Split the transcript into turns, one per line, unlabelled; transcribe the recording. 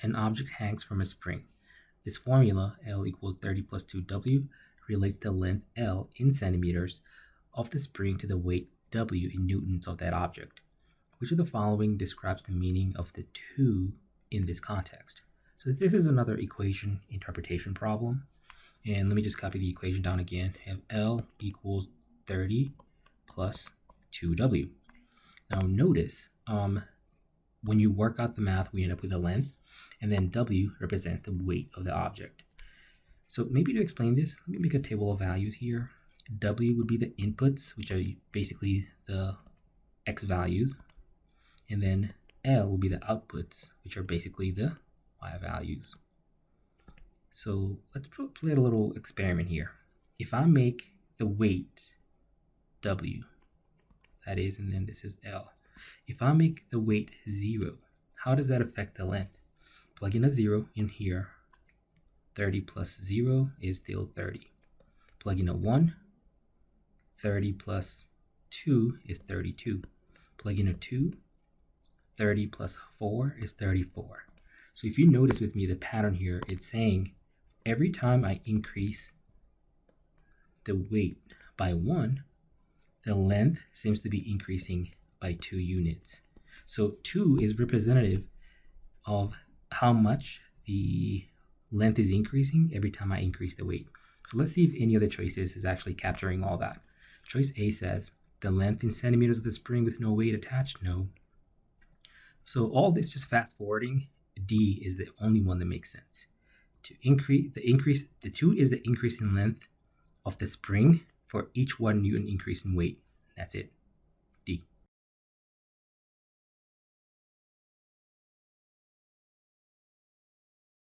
An object hangs from a spring. This formula, L equals 30 plus 2W, relates the length L in centimeters of the spring to the weight W in newtons of that object. Which of the following describes the meaning of the 2 in this context? So this is another equation interpretation problem. And let me just copy the equation down again. I have L equals 30 plus 2W. Now notice, when you work out the math, we end up with a length, and then W represents the weight of the object. So maybe to explain this, let me make a table of values here. W would be the inputs, which are basically the X values, and then L will be the outputs, which are basically the Y values. So let's play a little experiment here. If I make the weight W, that is, and then this is L. If I make the weight 0, how does that affect the length? Plug in a 0 in here. 30 plus 0 is still 30. Plug in a 1. 30 plus 2 is 32. Plug in a 2. 30 plus 4 is 34. So if you notice with me the pattern here, it's saying every time I increase the weight by 1, the length seems to be increasing by 2 units. So 2 is representative of how much the length is increasing every time I increase the weight. So let's see if any of the choices is actually capturing all that. Choice A says the length in centimeters of the spring with no weight attached. No. So all this just fast forwarding. D is the only one that makes sense. The 2 is the increase in length of the spring for each 1 Newton increase in weight. That's it.